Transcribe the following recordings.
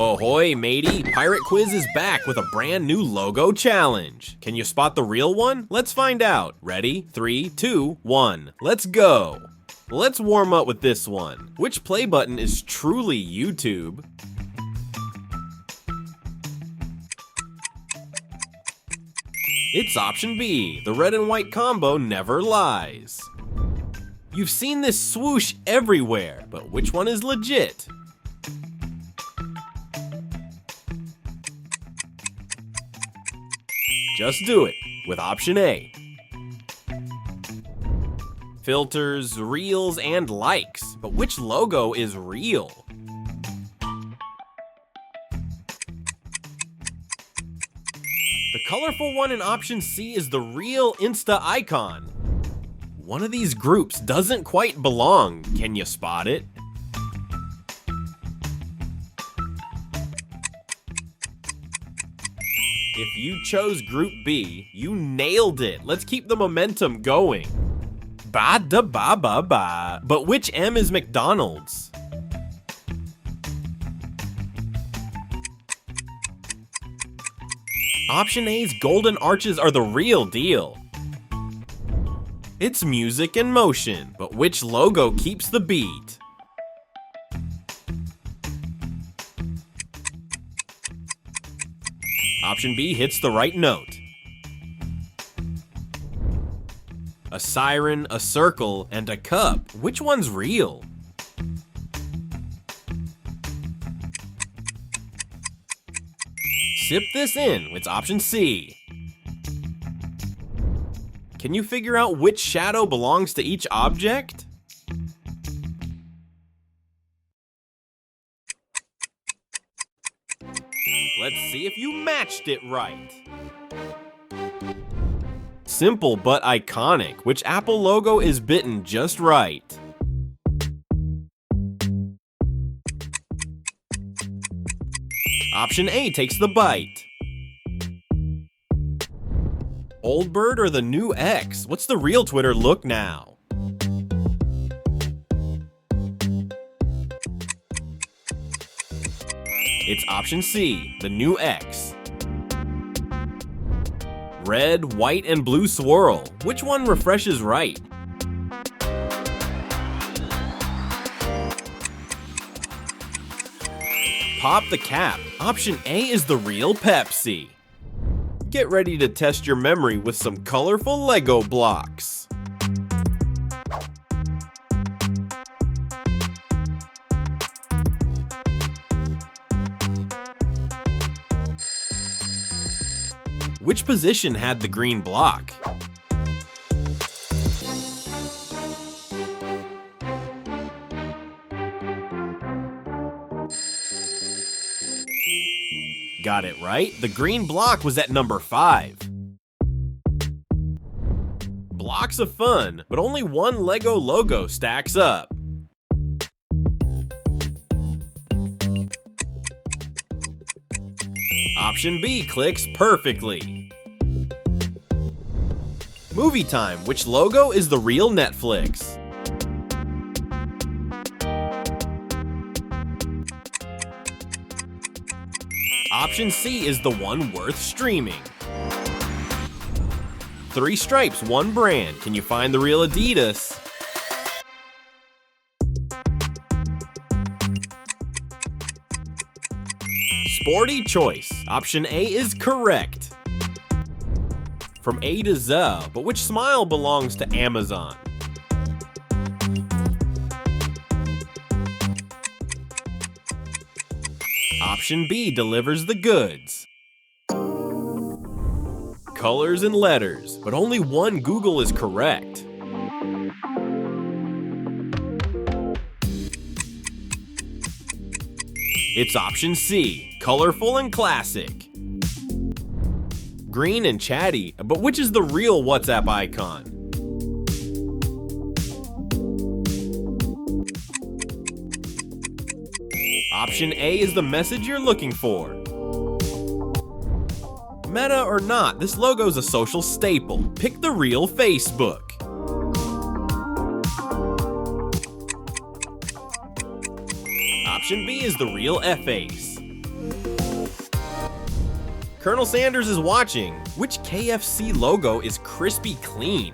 Ahoy, matey! Pirate Quiz is back with a brand new logo challenge. Can you spot the real one? Let's find out. Ready? 3, 2, 1. Let's go! Let's warm up with this one. Which play button is truly YouTube? It's option B. The red and white combo never lies. You've seen this swoosh everywhere, but which one is legit? Just do it with option A. Filters, reels, and likes, but which logo is real? The colorful one in option C is the real Insta icon. One of these groups doesn't quite belong. Can you spot it? If you chose Group B, you nailed it. Let's keep the momentum going. Ba da ba ba ba. But which M is McDonald's? Option A's golden arches are the real deal. It's music in motion, but which logo keeps the beat? Option B hits the right note. A siren, a circle, and a cup. Which one's real? Sip this in. It's option C. Can you figure out which shadow belongs to each object? Let's see if you matched it right. Simple but iconic. Which Apple logo is bitten just right? Option A takes the bite. Old Bird or the new X? What's the real Twitter look now? It's option C, the new X. Red, white, and blue swirl. Which one refreshes right? Pop the cap. Option A is the real Pepsi. Get ready to test your memory with some colorful Lego blocks. Which position had the green block? Got it right. The green block was at number 5. Blocks of fun, but only one Lego logo stacks up. Option B clicks perfectly. Movie time. Which logo is the real Netflix? Option C is the one worth streaming. 3 stripes, 1 brand. Can you find the real Adidas? Sporty choice. Option A is correct. From A to Z, but which smile belongs to Amazon? Option B delivers the goods. Colors and letters, but only one Google is correct. It's option C, colorful and classic. Green and chatty, but which is the real WhatsApp icon? Option A is the message you're looking for. Meta or not, this logo's a social staple. Pick the real Facebook. Option B is the real F-Ace. Colonel Sanders is watching. Which KFC logo is crispy clean?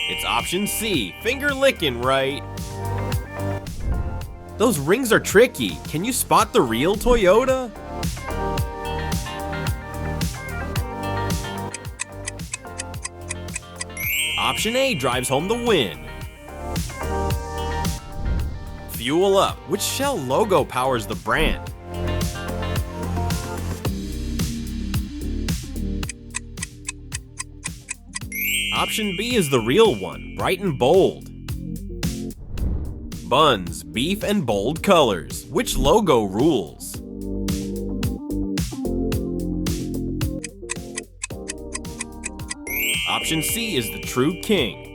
It's option C, finger licking, right? Those rings are tricky. Can you spot the real Toyota? Option A drives home the win. Fuel up. Which Shell logo powers the brand? Option B is the real one, bright and bold. Buns, beef, and bold colors. Which logo rules? Option C is the true king.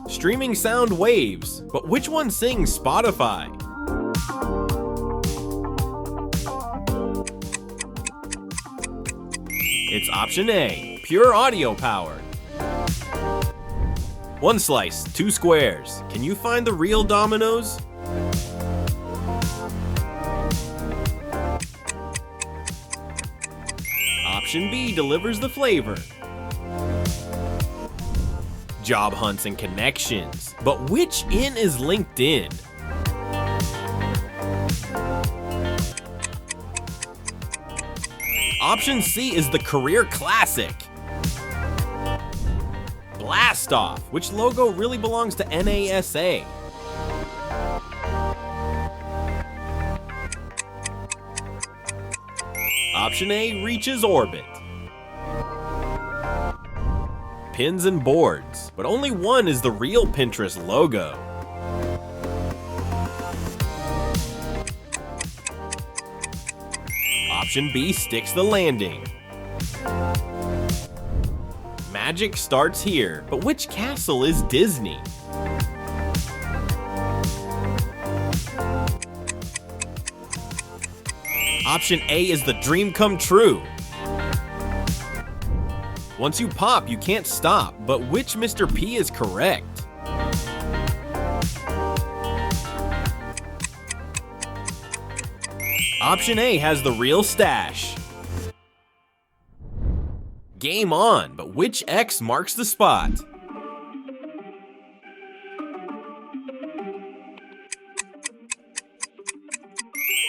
Streaming sound waves, but which one sings Spotify? It's option A, pure audio power. One slice, two squares. Can you find the real Domino's? Option B delivers the flavor. Job hunts and connections. But which in is LinkedIn? Option C is the career classic. Blast Off. Which logo really belongs to NASA? Option A reaches orbit. Pins and boards, but only one is the real Pinterest logo. Option B sticks the landing. Magic starts here, but which castle is Disney? Option A is the dream come true. Once you pop, you can't stop, but which Mr. P is correct? Option A has the real stash. Game on, but which X marks the spot?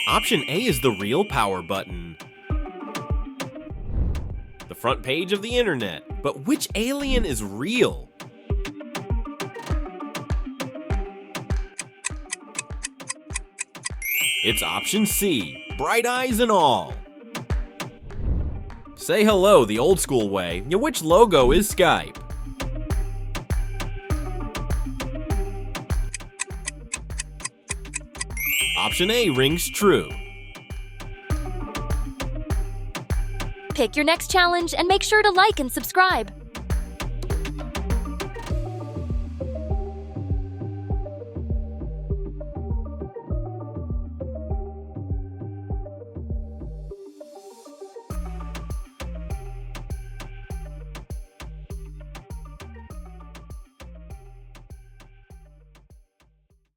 Option A is the real power button. The front page of the internet, but which alien is real? It's option C, bright eyes and all. Say hello the old school way. Which logo is Skype? Option A rings true. Pick your next challenge and make sure to like and subscribe.